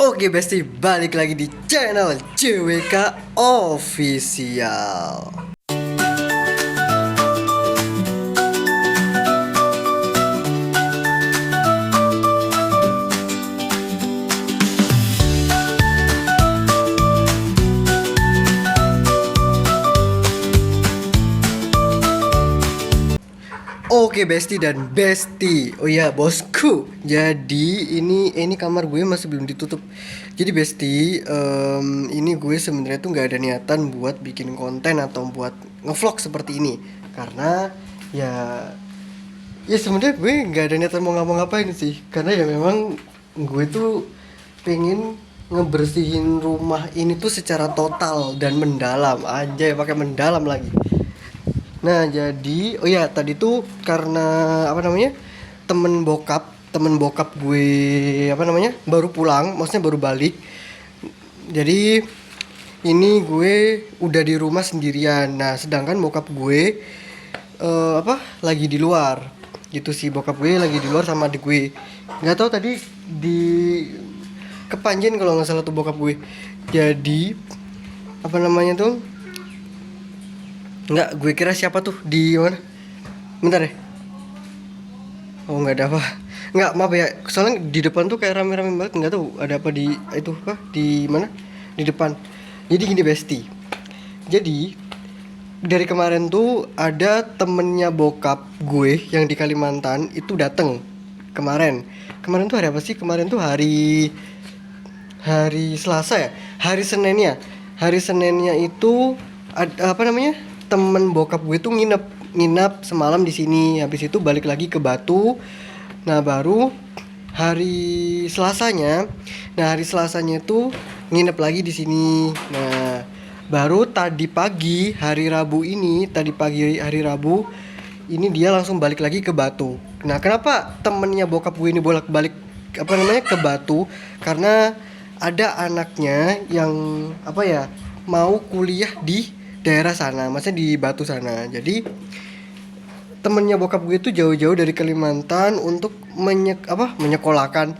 Oke Besti, balik lagi di channel CWK Official. Oke Besti dan Besti. Oh ya bosku. Jadi ini kamar gue masih belum ditutup. Jadi Besti, ini gue sebenarnya tuh nggak ada niatan buat bikin konten atau buat ngevlog seperti ini. Karena ya sebenarnya gue nggak ada niatan mau ngapa-ngapain sih. Karena ya memang gue tuh pengen ngebersihin rumah ini tuh secara total dan mendalam aja ya, pakai mendalam lagi. Nah jadi oh ya tadi tuh karena apa namanya, temen bokap gue apa namanya baru pulang, maksudnya baru balik. Jadi ini gue udah di rumah sendirian. Nah sedangkan bokap gue lagi di luar gitu sih. Bokap gue lagi di luar sama adik gue. Nggak tahu tadi di kepanjen kalau nggak salah tuh bokap gue. Jadi apa namanya tuh, nggak, gue kira siapa tuh di mana? Bentar ya. Oh nggak ada apa. Nggak, maaf ya. Soalnya di depan tuh kayak rame-rame banget. Nggak tahu ada apa di itu apa di mana? Di depan. Jadi gini Besti. Jadi dari kemarin tuh ada temennya bokap gue yang di Kalimantan itu dateng kemarin. Kemarin tuh hari apa sih? Kemarin tuh hari hari Selasa ya. Hari Seninnya itu apa namanya, temen bokap gue tuh nginep nginep semalam di sini. Habis itu balik lagi ke Batu. Nah baru hari Selasanya itu nginep lagi di sini. Nah baru tadi pagi hari Rabu ini dia langsung balik lagi ke Batu. Nah kenapa temennya bokap gue ini bolak-balik apa namanya ke Batu? Karena ada anaknya yang apa ya, mau kuliah di daerah sana, maksudnya di Batu sana. Jadi temennya bokap gue itu jauh-jauh dari Kalimantan untuk menyekolahkan,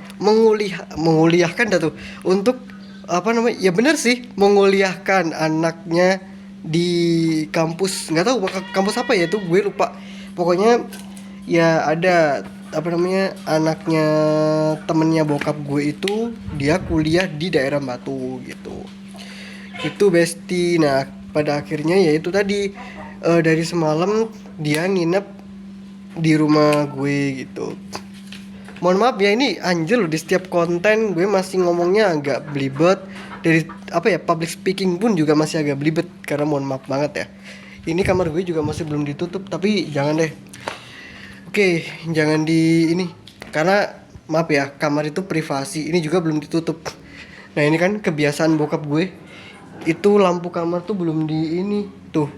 menguliahkan dah tuh, untuk apa namanya, ya bener sih, menguliahkan anaknya di kampus, nggak tahu kampus apa ya tuh, gue lupa. Pokoknya ya ada apa namanya, anaknya temennya bokap gue itu dia kuliah di daerah Batu gitu. Itu Besti. Nah pada akhirnya ya itu tadi, dari semalam dia nginep di rumah gue gitu. Mohon maaf ya, ini anjir loh, di setiap konten gue masih ngomongnya agak belibet. Dari apa ya, public speaking pun juga masih agak belibet, karena mohon maaf banget ya. Ini kamar gue juga masih belum ditutup, tapi jangan deh. Oke, jangan di ini. Karena maaf ya, kamar itu privasi. Ini juga belum ditutup. Nah, ini kan kebiasaan bokap gue. Itu lampu kamar tuh belum di ini. Tuh.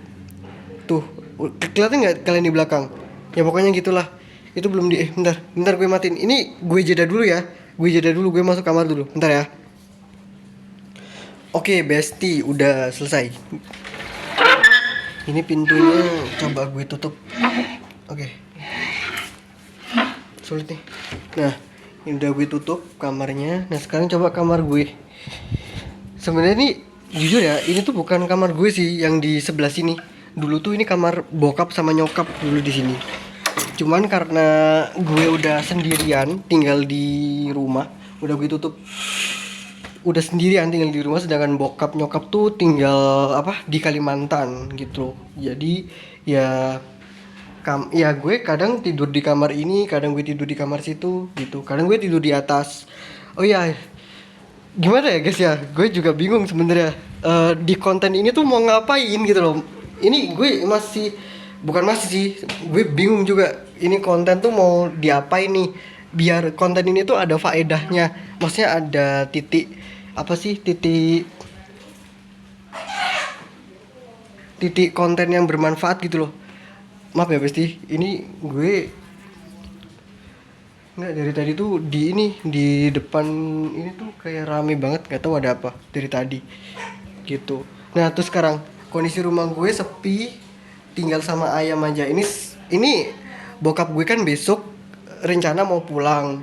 Tuh. Kelihatan nggak kalian di belakang? Ya pokoknya gitulah. Itu belum di bentar gue matiin. Ini gue jeda dulu ya. Gue masuk kamar dulu. Bentar ya. Oke, Besti, udah selesai. Ini pintunya coba gue tutup. Oke. Sulit nih. Nah, ini udah gue tutup kamarnya. Nah, sekarang coba kamar gue. Sebenarnya ini jujur ya, ini tuh bukan kamar gue sih yang di sebelah sini. Dulu tuh ini kamar bokap sama nyokap dulu di sini. Cuman karena gue udah sendirian tinggal di rumah, udah gue tutup. Udah sendirian tinggal di rumah, sedangkan bokap nyokap tuh tinggal apa di Kalimantan gitu. Jadi ya ya gue kadang tidur di kamar ini, kadang gue tidur di kamar situ gitu. Kadang gue tidur di atas. Oh ya, gimana ya guys ya, gue juga bingung sebenarnya, di konten ini tuh mau ngapain gitu loh. Ini gue bukan masih sih, gue bingung juga ini konten tuh mau diapain nih, biar konten ini tuh ada faedahnya, maksudnya ada titik apa sih, titik konten yang bermanfaat gitu loh. Maaf ya Besti, ini gue nggak, dari tadi tuh di depan ini tuh kayak rame banget, nggak tahu ada apa dari tadi gitu. Nah terus sekarang kondisi rumah gue sepi, tinggal sama ayam aja. Ini bokap gue kan besok rencana mau pulang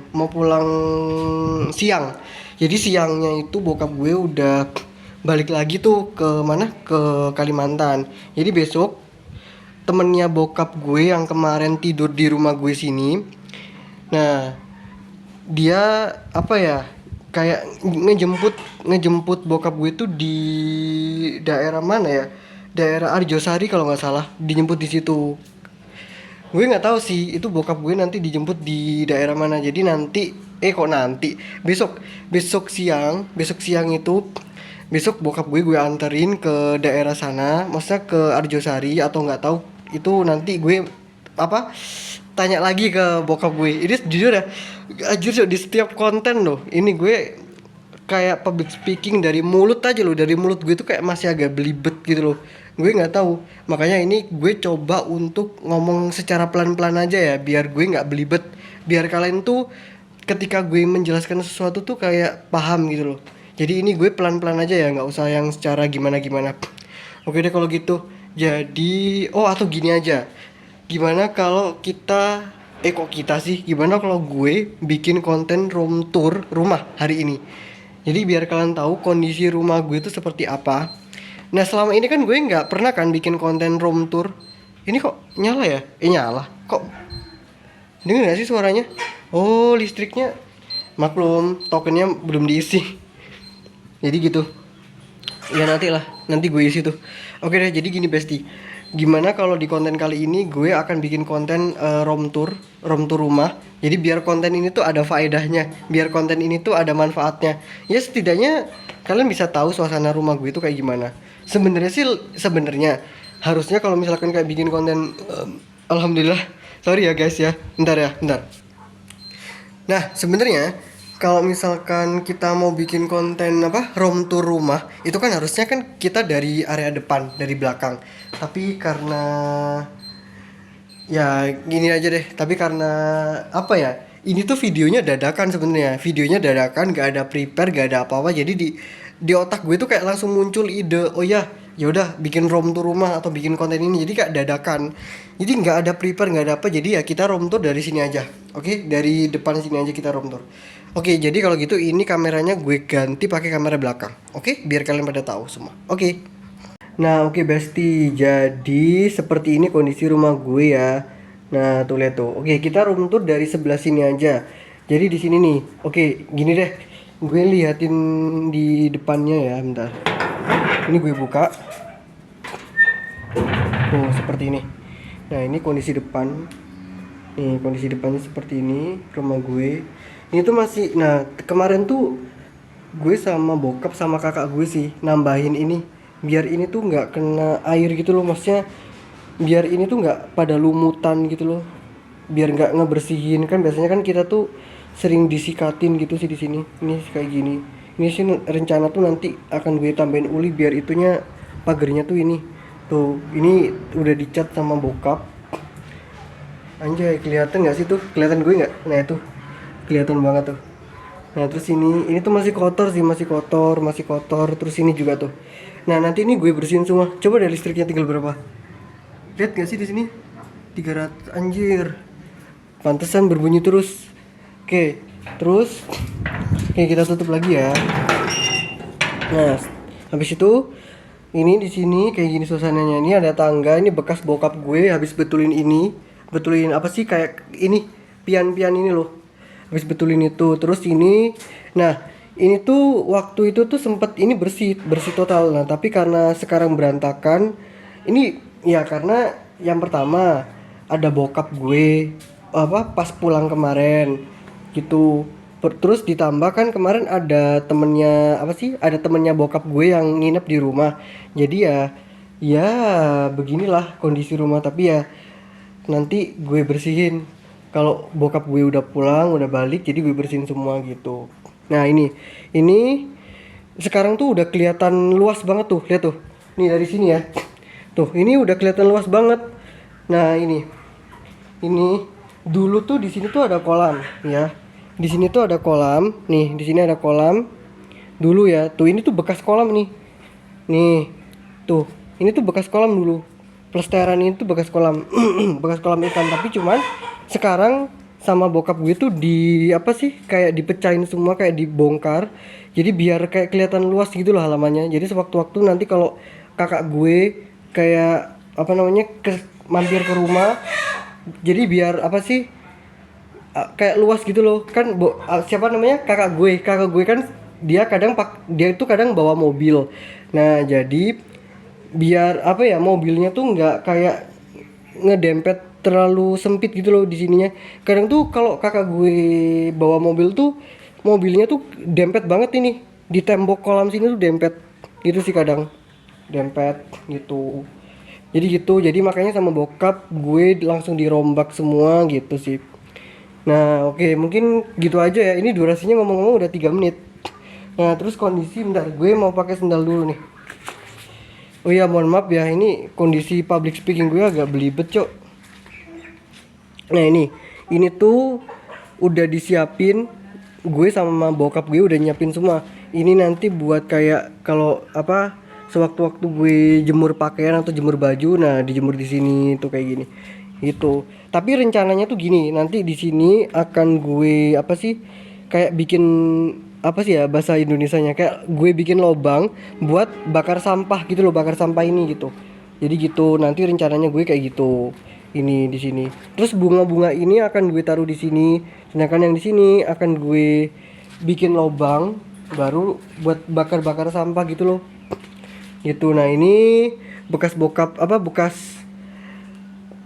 siang. Jadi siangnya itu bokap gue udah balik lagi tuh ke mana? Ke Kalimantan. Jadi besok temennya bokap gue yang kemarin tidur di rumah gue sini. Nah, dia apa ya? Kayak ngejemput bokap gue tuh di daerah mana ya? Daerah Arjosari kalau nggak salah, dijemput di situ. Gue nggak tahu sih itu bokap gue nanti dijemput di daerah mana. Jadi nanti kok nanti besok besok siang itu besok bokap gue anterin ke daerah sana, maksudnya ke Arjosari atau nggak tahu itu nanti gue apa tanya lagi ke bokap gue. Ini jujur ya, jujur di setiap konten loh ini gue kayak public speaking dari mulut aja loh, dari mulut gue tuh kayak masih agak belibet gitu loh. Gue nggak tahu, makanya ini gue coba untuk ngomong secara pelan-pelan aja ya, biar gue nggak belibet, biar kalian tuh ketika gue menjelaskan sesuatu tuh kayak paham gitu loh. Jadi ini gue pelan-pelan aja ya, nggak usah yang secara gimana-gimana. Oke deh kalau gitu. Jadi atau gini aja, gimana kalau kita kok kita sih, gimana kalau gue bikin konten room tour rumah hari ini. Jadi biar kalian tahu kondisi rumah gue itu seperti apa. Nah selama ini kan gue nggak pernah kan bikin konten room tour. Ini kok nyala ya? Nyala. Kok dengar nggak sih suaranya? Oh listriknya, maklum tokennya belum diisi. Jadi gitu. Ya nanti gue isi tuh. Oke deh, jadi gini Besti, gimana kalau di konten kali ini gue akan bikin konten room tour rumah. Jadi biar konten ini tuh ada faedahnya, biar konten ini tuh ada manfaatnya. Ya setidaknya kalian bisa tahu suasana rumah gue itu kayak gimana. Sebenarnya harusnya kalau misalkan kayak bikin konten alhamdulillah, sorry ya guys ya, bentar. Nah, sebenarnya kalau misalkan kita mau bikin konten room tour rumah, itu kan harusnya kan kita dari area depan, dari belakang. Tapi karena ya gini aja deh, tapi karena apa ya? Ini tuh videonya dadakan sebenarnya. Videonya dadakan, gak ada prepare, gak ada apa-apa. Jadi di otak gue tuh kayak langsung muncul ide, oh ya, ya udah bikin room tour rumah atau bikin konten ini. Jadi kayak dadakan. Jadi nggak ada prepare, nggak ada apa. Jadi ya kita room tour dari sini aja. Oke, dari depan sini aja kita room tour. Oke, jadi kalau gitu ini kameranya gue ganti pakai kamera belakang. Oke, biar kalian pada tahu semua. Oke. Nah, oke Besti. Jadi seperti ini kondisi rumah gue ya. Nah, tuh lihat tuh. Oke, kita room tour dari sebelah sini aja. Jadi di sini nih. Oke, gini deh. Gue liatin di depannya ya, bentar. Ini gue buka. Tuh, seperti ini. Nah, ini kondisi depan. Nih, kondisi depannya seperti ini rumah gue. Ini tuh masih, nah kemarin tuh gue sama bokap sama kakak gue sih nambahin ini biar ini tuh nggak kena air gitu loh, maksudnya biar ini tuh nggak pada lumutan gitu loh, biar nggak ngebersihin. Kan biasanya kan kita tuh sering disikatin gitu sih di sini. Ini kayak gini. Ini sih rencana tuh nanti akan gue tambahin uli biar itunya pagernya tuh ini. Tuh, ini udah dicat sama bokap. Anjay, kelihatan nggak sih tuh? Kelihatan gue nggak? Nah itu kelihatan banget tuh. Nah terus ini tuh masih kotor sih, masih kotor. Terus ini juga tuh. Nah nanti ini gue bersihin semua. Coba deh listriknya tinggal berapa? Lihat gak sih di sini? 300, anjir. Pantesan berbunyi terus. Oke, terus kita tutup lagi ya. Nah, habis itu ini di sini kayak gini suasananya. Ini ada tangga, ini bekas bokap gue habis betulin ini. Betulin apa sih kayak ini pian-pian ini loh. Habis betulin itu. Terus ini, nah ini tuh waktu itu tuh sempet ini bersih total. Nah tapi karena sekarang berantakan, ini ya karena yang pertama ada bokap gue pas pulang kemarin gitu. Terus ditambah kan kemarin ada temennya bokap gue yang nginep di rumah. Jadi ya beginilah kondisi rumah. Tapi ya nanti gue bersihin kalau bokap gue udah pulang, udah balik, jadi gue bersihin semua gitu. Nah ini sekarang tuh udah kelihatan luas banget tuh, lihat tuh. Nih dari sini ya, tuh ini udah kelihatan luas banget. Nah ini dulu tuh di sini tuh ada kolam ya. Di sini tuh ada kolam, nih di sini ada kolam. Dulu ya, tuh ini tuh bekas kolam nih. Nih, tuh ini tuh bekas kolam dulu. Plesteran ini tuh bekas kolam bekas kolam ikan. Tapi cuman sekarang sama bokap gue tuh di apa sih, kayak dipecahin semua, kayak dibongkar. Jadi biar kayak kelihatan luas gitu loh halamannya. Jadi sewaktu-waktu nanti kalau kakak gue kayak apa namanya mampir ke rumah, jadi biar apa sih, kayak luas gitu loh kan. Siapa namanya, kakak gue kan dia itu kadang bawa mobil. Nah jadi biar apa ya, mobilnya tuh nggak kayak ngedempet terlalu sempit gitu loh di sininya. Kadang tuh kalau kakak gue bawa mobil tuh, mobilnya tuh dempet banget ini di tembok kolam sini tuh, dempet gitu sih kadang, dempet gitu. Jadi gitu, jadi makanya sama bokap gue langsung dirombak semua gitu sih. Nah oke, mungkin gitu aja ya, ini durasinya ngomong-ngomong udah 3 menit. Nah terus kondisi, bentar gue mau pakai sendal dulu nih. Oh iya, mohon maaf ya, ini kondisi public speaking gue agak belibet cok. Nah ini tuh udah disiapin, gue sama bokap gue udah nyiapin semua. Ini nanti buat kayak kalau apa, sewaktu-waktu gue jemur pakaian atau jemur baju, nah dijemur di sini tuh kayak gini. Itu. Tapi rencananya tuh gini, nanti di sini akan gue apa sih, kayak bikin apa sih ya bahasa Indonesianya, kayak gue bikin lobang buat bakar sampah gitu loh, bakar sampah ini gitu. Jadi gitu, nanti rencananya gue kayak gitu. Ini di sini. Terus bunga-bunga ini akan gue taruh di sini. Sedangkan yang di sini akan gue bikin lobang baru buat bakar-bakar sampah gitu loh. Gitu. Nah, ini bekas bokap apa, bekas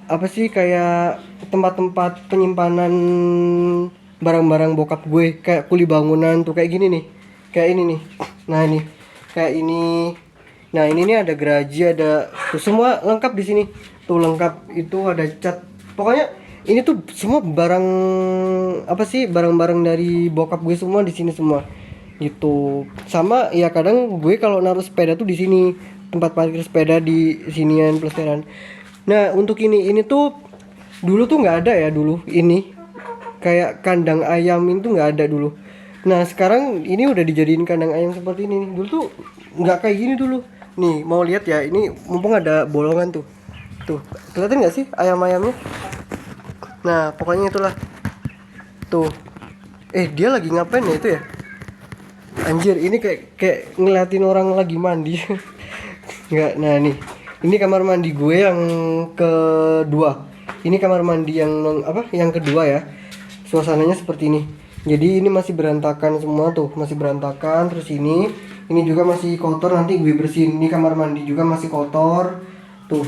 apa sih, kayak tempat-tempat penyimpanan barang-barang bokap gue, kayak kuli bangunan tuh kayak gini nih, kayak ini nih. Nah ini kayak ini. Nah ini nih ada geraji, ada tuh semua lengkap di sini tuh, lengkap. Itu ada cat, pokoknya ini tuh semua barang apa sih, barang-barang dari bokap gue semua di sini semua gitu. Sama ya, kadang gue kalau naruh sepeda tuh di sini, tempat parkir sepeda di sinian plesteran. Nah untuk ini tuh dulu tuh nggak ada ya, dulu ini kayak kandang ayam itu nggak ada dulu. Nah sekarang ini udah dijadiin kandang ayam seperti ini nih. Dulu tuh nggak kayak gini dulu. Nih mau lihat ya, ini mumpung ada bolongan tuh, tuh kelihatan nggak sih ayam-ayamnya. Nah pokoknya itulah tuh. Dia lagi ngapain ya itu ya, anjir, ini kayak ngeliatin orang lagi mandi. Nggak. Nah nih, ini kamar mandi gue yang kedua. Ini kamar mandi yang apa, yang kedua ya. Suasananya seperti ini. Jadi ini masih berantakan semua tuh, masih berantakan. Terus ini juga masih kotor, nanti gue bersihin. Ini kamar mandi juga masih kotor. Tuh.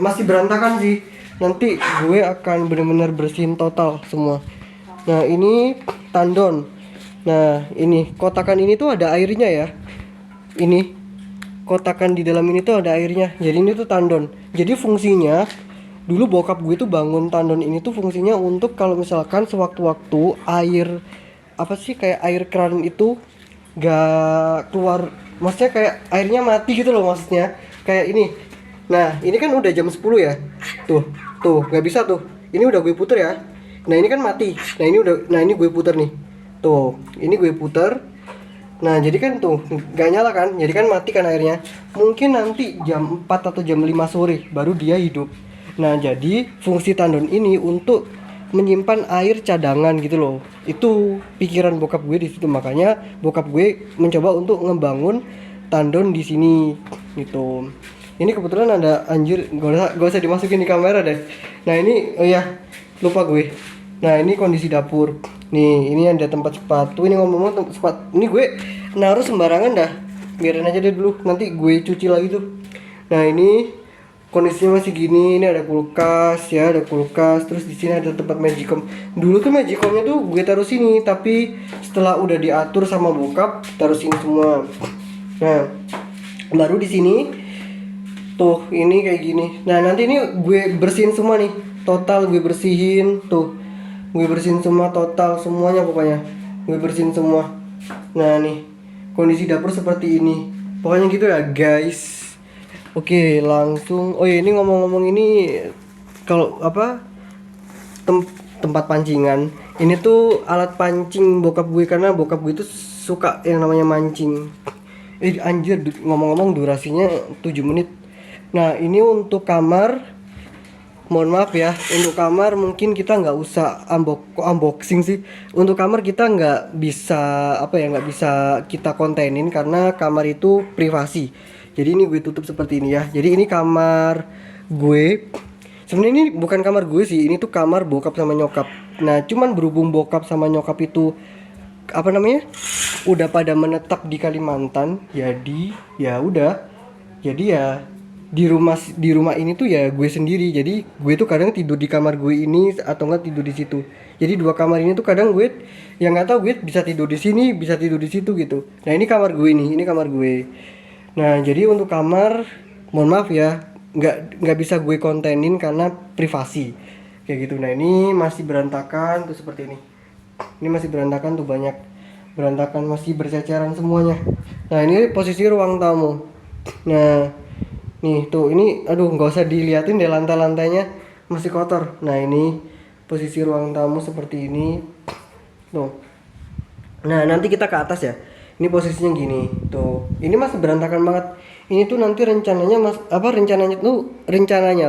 Masih berantakan sih. Nanti gue akan benar-benar bersihin total semua. Nah, ini tandon. Nah, ini kotakan ini tuh ada airnya ya. Ini kotakan di dalam ini tuh ada airnya. Jadi ini tuh tandon. Jadi fungsinya, dulu bokap gue tuh bangun tandon ini tuh fungsinya untuk kalau misalkan sewaktu-waktu air apa sih, kayak air keran itu gak keluar, maksudnya kayak airnya mati gitu loh, maksudnya kayak ini. Nah ini kan udah jam 10 ya, tuh nggak bisa tuh, ini udah gue puter ya. Nah ini kan mati, nah ini gue puter nih, tuh ini gue puter. Nah jadi kan tuh gak nyala kan, jadi kan mati kan airnya. Mungkin nanti jam 4 atau jam 5 sore baru dia hidup. Nah jadi fungsi tandon ini untuk menyimpan air cadangan gitu loh. Itu pikiran bokap gue di situ, makanya bokap gue mencoba untuk ngebangun tandon di sini gitu. Ini kebetulan ada, anjir, gak usah dimasukin di kamera deh. Nah ini, oh ya, lupa gue. Nah ini kondisi dapur. Nih ini ada tempat sepatu. Ini ngomong-ngomong tempat sepatu, ini gue naruh sembarangan dah. Biarin aja deh dulu, nanti gue cuci lagi tuh. Nah ini kondisinya masih gini. Ini ada kulkas ya, ada kulkas. Terus di sini ada tempat magicom. Dulu tuh magicomnya tuh gue taruh sini, tapi setelah udah diatur sama bokap, taruh sini semua. Nah baru di sini tuh ini kayak gini. Nah nanti ini gue bersihin semua nih, total gue bersihin tuh, gue bersihin semua total, semuanya pokoknya gue bersihin semua. Nah nih kondisi dapur seperti ini, pokoknya gitu ya guys. Oke langsung, oh iya, ini ngomong-ngomong ini kalau apa, tempat pancingan ini tuh alat pancing bokap gue, karena bokap gue itu suka yang namanya mancing. Anjir, ngomong-ngomong durasinya 7 menit. Nah ini untuk kamar mohon maaf ya, untuk kamar mungkin kita nggak usah unboxing sih. Untuk kamar kita nggak bisa nggak bisa kita kontenin karena kamar itu privasi. Jadi ini gue tutup seperti ini ya. Jadi ini kamar gue. Sebenarnya ini bukan kamar gue sih, ini tuh kamar bokap sama nyokap. Nah, cuman berhubung bokap sama nyokap itu udah pada menetap di Kalimantan, jadi ya udah. Jadi ya di rumah ini tuh ya gue sendiri. Jadi gue tuh kadang tidur di kamar gue ini atau enggak tidur di situ. Jadi dua kamar ini tuh kadang gue yang nggak tahu gue bisa tidur di sini, bisa tidur di situ gitu. Nah, ini kamar gue ini kamar gue. Nah, jadi untuk kamar mohon maaf ya, nggak bisa gue kontenin karena privasi kayak gitu. Nah, ini masih berantakan tuh seperti ini. Ini masih berantakan tuh, banyak berantakan, masih berceceran semuanya. Nah, ini posisi ruang tamu. Nah, nih tuh, ini aduh nggak usah diliatin deh, lantai-lantainya masih kotor. Nah, ini posisi ruang tamu seperti ini tuh. Nah, nanti kita ke atas ya. Ini posisinya gini tuh. Ini masih berantakan banget. Ini tuh nanti rencananya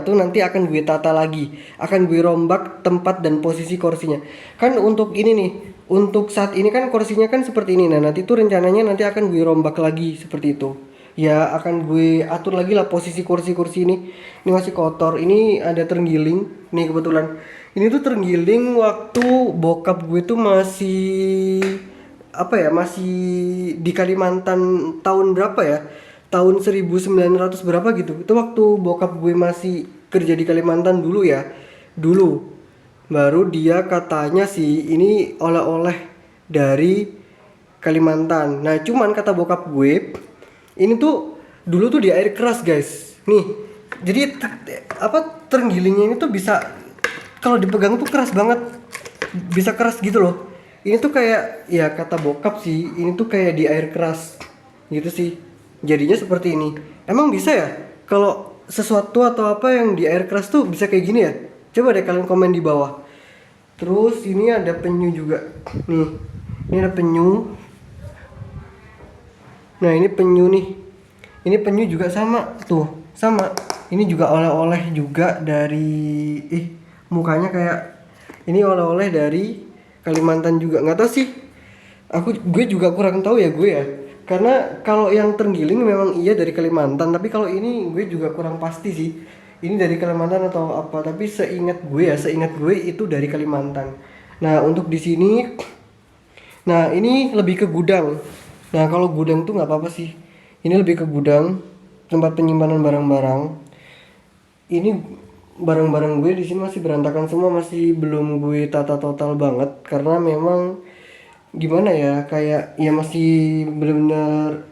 tuh nanti akan gue tata lagi, akan gue rombak tempat dan posisi kursinya. Kan untuk ini nih, untuk saat ini kan kursinya kan seperti ini. Nah, nanti tuh rencananya nanti akan gue rombak lagi seperti itu. Ya, akan gue atur lagi lah posisi kursi-kursi ini. Ini masih kotor. Ini ada terenggiling. Nih kebetulan. Ini tuh terenggiling waktu bokap gue tuh masih di Kalimantan tahun berapa ya? Tahun 1900 berapa gitu. Itu waktu bokap gue masih kerja di Kalimantan dulu ya. Dulu. Baru dia katanya sih ini oleh-oleh dari Kalimantan. Nah, cuman kata bokap gue, ini tuh dulu tuh di air keras, guys. Nih. Jadi terenggilingnya ini tuh bisa kalau dipegang tuh keras banget. Bisa keras gitu loh. Ini tuh kayak ya kata bokap sih, ini tuh kayak di air keras gitu sih. Jadinya seperti ini. Emang bisa ya kalau sesuatu atau apa yang di air keras tuh bisa kayak gini ya? Coba deh kalian komen di bawah. Terus ini ada penyu juga. Nih. Ini ada penyu. Nah, ini penyu nih. Ini penyu juga sama tuh, sama. Ini juga oleh-oleh juga dari mukanya kayak ini oleh-oleh dari Kalimantan juga. Nggak tahu sih. Gue juga kurang tahu ya gue ya. Karena kalau yang terenggiling memang iya dari Kalimantan, tapi kalau ini gue juga kurang pasti sih. Ini dari Kalimantan atau apa, tapi seingat gue itu dari Kalimantan. Nah, untuk di sini ini lebih ke gudang. Nah, kalau gudang tuh nggak apa-apa sih. Ini lebih ke gudang, tempat penyimpanan barang-barang. Ini barang-barang gue di sini masih berantakan semua, masih belum gue tata total banget karena memang gimana ya, kayak ya masih benar-benar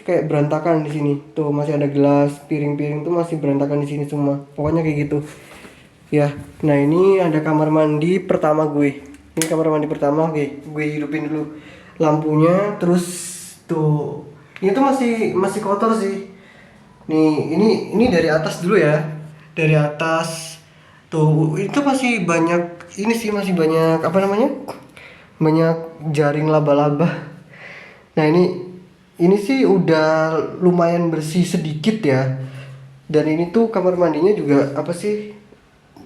kayak berantakan di sini. Tuh masih ada gelas, piring-piring tuh masih berantakan di sini semua. Pokoknya kayak gitu. Ya. Nah, ini ada kamar mandi pertama gue. Ini kamar mandi pertama. Oke, gue hidupin dulu lampunya. Terus tuh ini tuh masih kotor sih. Nih, ini dari atas dulu ya. Dari atas tuh itu masih banyak masih banyak banyak jaring laba-laba. Nah, ini sih udah lumayan bersih sedikit ya. Dan ini tuh kamar mandinya juga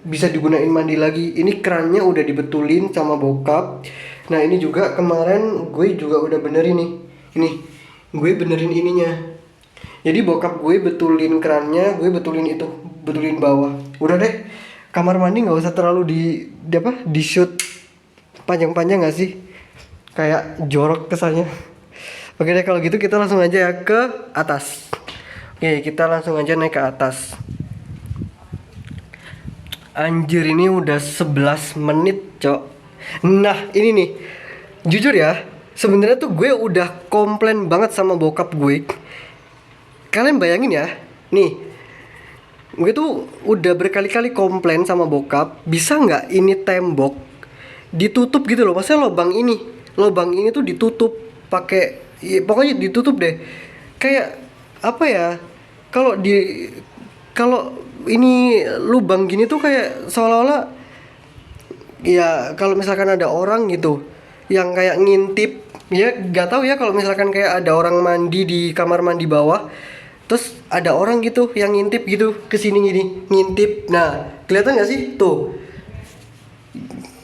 bisa digunain mandi lagi. Ini kerannya udah dibetulin sama bokap. Nah, ini juga kemarin gue juga udah benerin nih. Ini gue benerin ininya. Jadi bokap gue betulin kerannya, gue betulin bawah. Udah deh, kamar mandi nggak usah terlalu di shoot panjang-panjang nggak sih? Kayak jorok kesannya. Oke deh, kalau gitu kita langsung aja ya ke atas. Oke, kita langsung aja naik ke atas. Anjir, ini udah 11 menit, Cok. Nah, ini nih. Jujur ya, sebenarnya tuh gue udah komplain banget sama bokap gue. Kalian bayangin ya, nih, gue tuh udah berkali-kali komplain sama bokap, bisa nggak ini tembok ditutup gitu loh. Maksudnya lubang ini tuh ditutup pakai, ya, pokoknya ditutup deh. Kayak apa ya? Kalau ini lubang gini tuh kayak seolah-olah ya kalau misalkan ada orang gitu yang kayak ngintip, ya nggak tahu ya, kalau misalkan kayak ada orang mandi di kamar mandi bawah terus ada orang gitu yang ngintip gitu ke sini gini, ngintip. Nah, kelihatan nggak sih? Tuh.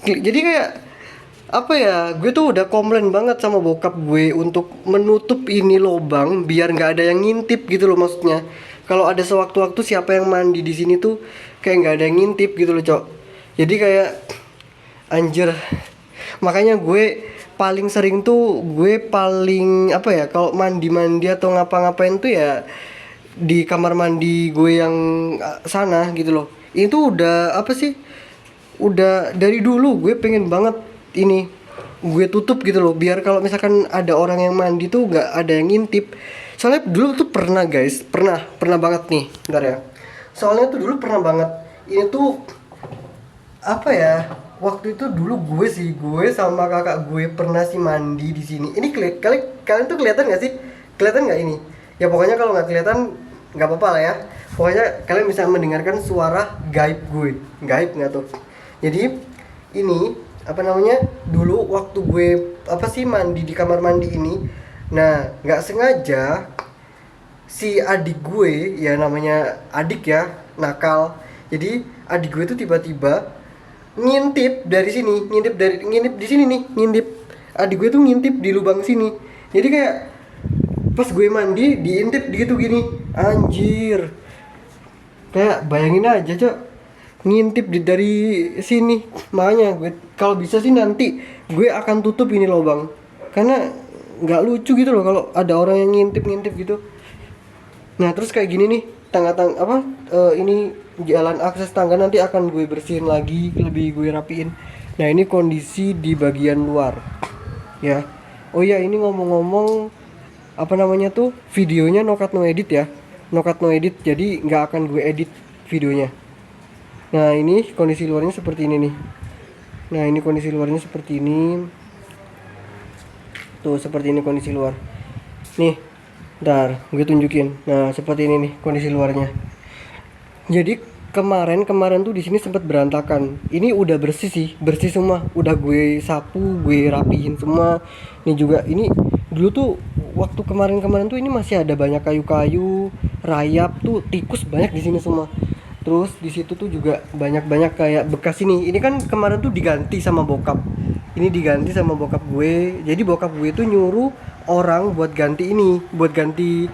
Jadi kayak apa ya, gue tuh udah komplain banget sama bokap gue untuk menutup ini lobang biar nggak ada yang ngintip gitu loh, maksudnya kalau ada sewaktu-waktu siapa yang mandi di sini tuh kayak nggak ada yang ngintip gitu loh, Cok. Jadi kayak anjir, makanya gue paling sering tuh, gue paling apa ya, kalau mandi-mandi atau ngapa-ngapain tuh ya di kamar mandi gue yang sana gitu loh. Itu udah apa sih, udah dari dulu gue pengen banget ini gue tutup gitu loh, biar kalau misalkan ada orang yang mandi tuh nggak ada yang ngintip. Soalnya dulu tuh pernah guys, pernah banget nih, bentar ya. Soalnya tuh dulu pernah banget, ini tuh apa ya, waktu itu dulu gue sama kakak gue pernah sih mandi di sini. Ini kalian tuh kelihatan nggak sih, kelihatan nggak ini ya? Pokoknya kalau nggak kelihatan nggak apa-apa lah ya, pokoknya kalian bisa mendengarkan suara gaib gue. Gaib nggak tuh? Jadi ini apa namanya, dulu waktu gue apa sih mandi di kamar mandi ini, nah nggak sengaja si adik gue, ya namanya adik ya, nakal. Jadi adik gue tuh tiba-tiba ngintip dari sini, ngintip di sini nih, ngintip. Adik gue tuh ngintip di lubang sini. Jadi kayak pas gue mandi diintip gitu gini, anjir. Kayak bayangin aja, Cok, ngintip dari sini. Makanya gue kalau bisa sih nanti gue akan tutup ini lubang, karena nggak lucu gitu loh kalau ada orang yang ngintip gitu. Nah terus kayak gini nih, ini jalan akses tangga nanti akan gue bersihin lagi, lebih gue rapiin. Nah ini kondisi di bagian luar ya. Oh ya, ini ngomong-ngomong apa namanya tuh, videonya no cut no edit ya, no cut no edit, jadi nggak akan gue edit videonya. Nah ini kondisi luarnya seperti ini nih. Nah ini kondisi luarnya seperti ini tuh, seperti ini kondisi luar nih. Ntar gue tunjukin. Nah seperti ini nih kondisi luarnya. Jadi kemarin tuh di sini sempat berantakan. Ini udah bersih sih, bersih semua. Udah gue sapu, gue rapihin semua. Ini juga, ini dulu tuh waktu kemarin tuh ini masih ada banyak kayu-kayu, rayap tuh, tikus banyak di sini semua. Terus di situ tuh juga banyak kayak bekas ini. Ini kan kemarin tuh diganti sama bokap. Ini diganti sama bokap gue. Jadi bokap gue tuh nyuruh orang buat ganti ini, buat ganti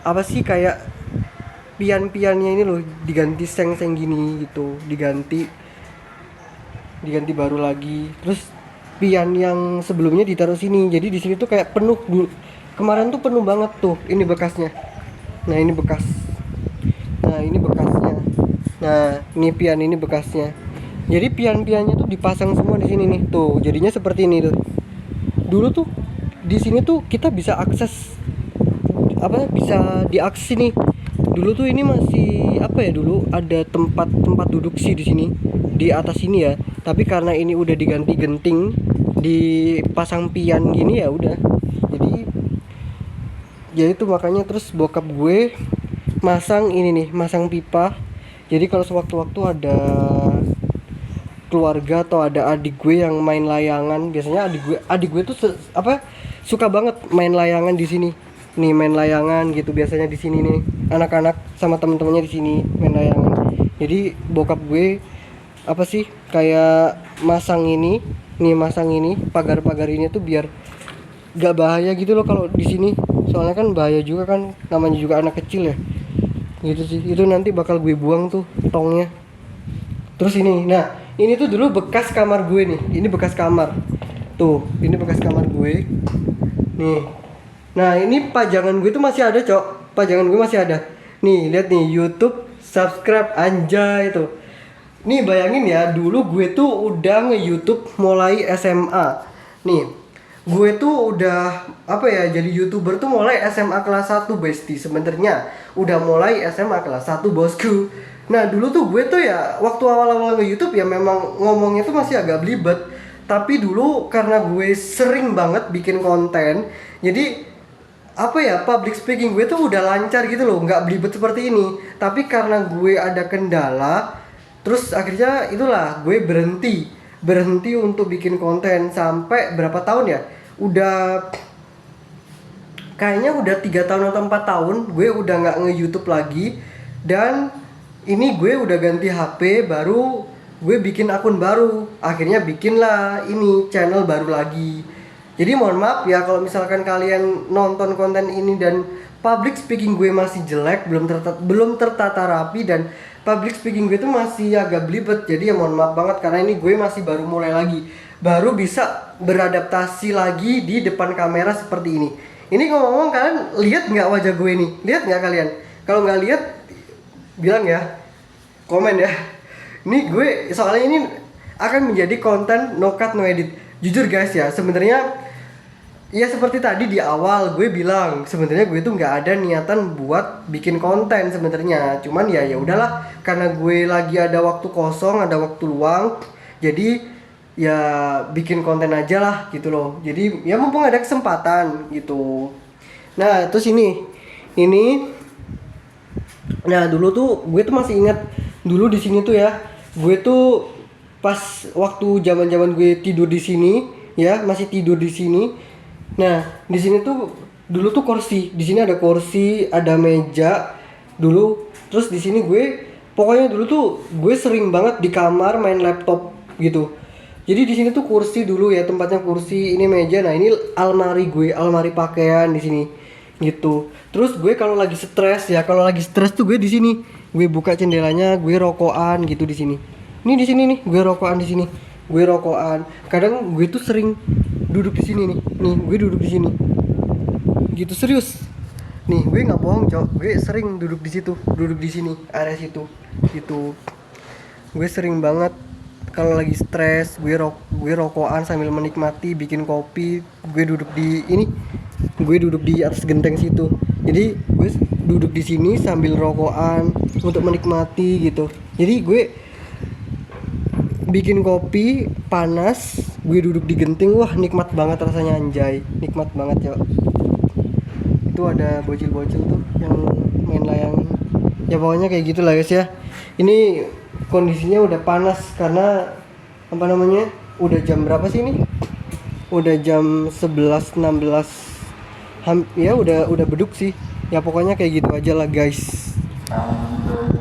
apa sih, kayak pian-piannya ini loh, diganti seng-seng gini gitu, diganti baru lagi. Terus pian yang sebelumnya ditaruh sini, jadi di sini tuh kayak penuh dulu. Kemarin tuh penuh banget tuh, ini bekasnya. Nah ini bekas, nah ini bekasnya, nah ini pian, ini bekasnya. Jadi pian-piannya tuh dipasang semua di sini nih tuh, jadinya seperti ini tuh. Dulu tuh di sini tuh kita bisa akses bisa diakses nih. Dulu tuh ini masih apa ya, dulu ada tempat duduk sih di sini, di atas sini ya. Tapi karena ini udah diganti genting, dipasang pian gini ya udah. Jadi ya itu makanya terus bokap gue masang ini nih, masang pipa. Jadi kalau sewaktu-waktu ada keluarga atau ada adik gue yang main layangan, biasanya adik gue tuh suka banget main layangan di sini. Nih main layangan gitu biasanya di sini nih. Anak-anak sama teman-temannya di sini main layangan. Jadi bokap gue apa sih, kayak masang ini, pagar-pagar ini tuh biar gak bahaya gitu loh kalau di sini. Soalnya kan bahaya juga kan, namanya juga anak kecil ya. Gitu sih. Itu nanti bakal gue buang tuh tongnya. Terus ini, nah ini tuh dulu bekas kamar gue nih. Ini bekas kamar. Tuh, ini bekas kamar gue. Nih. Nah, ini pajangan gue tuh masih ada, Cok. Pajangan gue masih ada. Nih, lihat nih, YouTube, subscribe, anjay itu. Nih, bayangin ya, dulu gue tuh udah nge-YouTube mulai SMA. Nih, gue tuh udah apa ya, jadi YouTuber tuh mulai SMA kelas 1, Besti. Sebenarnya udah mulai SMA kelas 1, bosku. Nah dulu tuh gue tuh ya waktu awal-awal nge-YouTube ya memang ngomongnya tuh masih agak belibet. Tapi dulu karena gue sering banget bikin konten, jadi apa ya, public speaking gue tuh udah lancar gitu loh, nggak belibet seperti ini. Tapi karena gue ada kendala, terus akhirnya itulah gue berhenti untuk bikin konten sampai berapa tahun ya? Udah kayaknya udah 3 tahun atau 4 tahun gue udah nggak nge-YouTube lagi. Dan ini gue udah ganti HP, baru gue bikin akun baru. Akhirnya bikinlah ini channel baru lagi. Jadi mohon maaf ya kalau misalkan kalian nonton konten ini dan public speaking gue masih jelek, belum tertata rapi, dan public speaking gue itu masih agak belibet. Jadi ya mohon maaf banget karena ini gue masih baru mulai lagi, baru bisa beradaptasi lagi di depan kamera seperti ini. Ini ngomong-ngomong, kalian lihat nggak wajah gue ini? Lihat nggak kalian? Kalau nggak lihat, bilang ya, komen ya. Ini gue soalnya ini akan menjadi konten no cut no edit. Jujur guys ya, sebenarnya ya seperti tadi di awal gue bilang, sebenarnya gue tuh nggak ada niatan buat bikin konten sebenarnya. Cuman ya udahlah, karena gue lagi ada waktu kosong, ada waktu luang, jadi ya bikin konten aja lah gitu loh. Jadi ya mumpung ada kesempatan gitu. Nah terus ini, nah dulu tuh gue tuh masih ingat dulu di sini tuh ya, gue tuh pas waktu zaman gue tidur di sini ya, masih tidur di sini. Nah, di sini tuh dulu tuh kursi, di sini ada kursi, ada meja dulu. Terus di sini gue, pokoknya dulu tuh gue sering banget di kamar main laptop gitu. Jadi di sini tuh kursi dulu ya, tempatnya kursi, ini meja. Nah, ini almari gue, almari pakaian di sini gitu. Terus gue kalau lagi stres ya, kalau lagi stres tuh gue di sini. Gue buka jendelanya, gue rokokan gitu di sini. Ini di sini nih, gue rokokan di sini. Gue rokokan. Kadang gue tuh sering duduk di sini nih. Nih, gue duduk di sini. Gitu serius. Nih, gue nggak bohong, Cok. Gue sering duduk di situ, duduk di sini, area situ. Gitu. Gue sering banget kalau lagi stres, gue rokokan sambil menikmati, bikin kopi. Gue duduk di ini. Gue duduk di atas genteng situ. Jadi, gue duduk di sini sambil rokokan untuk menikmati gitu. Jadi, gue bikin kopi panas, gue duduk di genting, wah nikmat banget rasanya anjay, nikmat banget ya. Itu ada bocil-bocil tuh yang main layang, ya pokoknya kayak gitulah guys ya. Ini kondisinya udah panas karena apa namanya, udah jam berapa sih ini? Udah jam 11.16, ya udah beduk sih ya, pokoknya kayak gitu aja lah guys.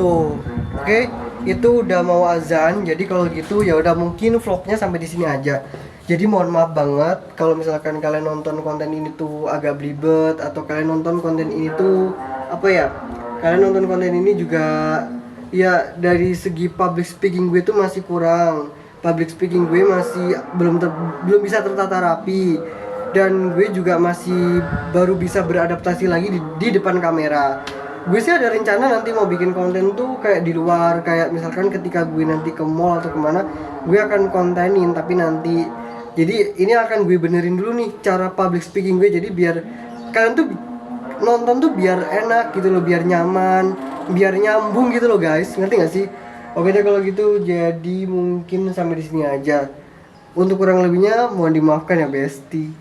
Tuh, oke. Itu udah mau azan, jadi kalau gitu ya udah mungkin vlognya sampai di sini aja. Jadi mohon maaf banget kalau misalkan kalian nonton konten ini tuh agak belibet, atau kalian nonton konten ini tuh apa ya, kalian nonton konten ini juga ya dari segi public speaking gue tuh masih kurang. Public speaking gue masih belum bisa tertata rapi, dan gue juga masih baru bisa beradaptasi lagi di depan kamera. Gue sih ada rencana nanti mau bikin konten tuh kayak di luar, kayak misalkan ketika gue nanti ke mall atau kemana, gue akan kontenin, tapi nanti. Jadi ini akan gue benerin dulu nih cara public speaking gue, jadi biar kalian tuh nonton tuh biar enak gitu loh, biar nyaman, biar nyambung gitu loh guys, ngerti gak sih? Oke deh kalau gitu, jadi mungkin sampai di sini aja. Untuk kurang lebihnya mohon dimaafkan ya besti.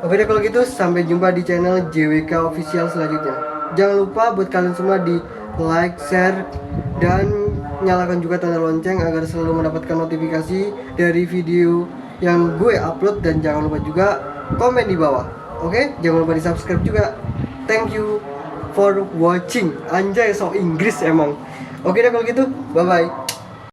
Oke deh kalau gitu, sampai jumpa di channel JWK Official selanjutnya. Jangan lupa buat kalian semua di like, share, dan nyalakan juga tanda lonceng agar selalu mendapatkan notifikasi dari video yang gue upload. Dan jangan lupa juga komen di bawah. Oke, jangan lupa di subscribe juga. Thank you for watching. Anjay, so Inggris emang. Oke deh kalau gitu, bye bye.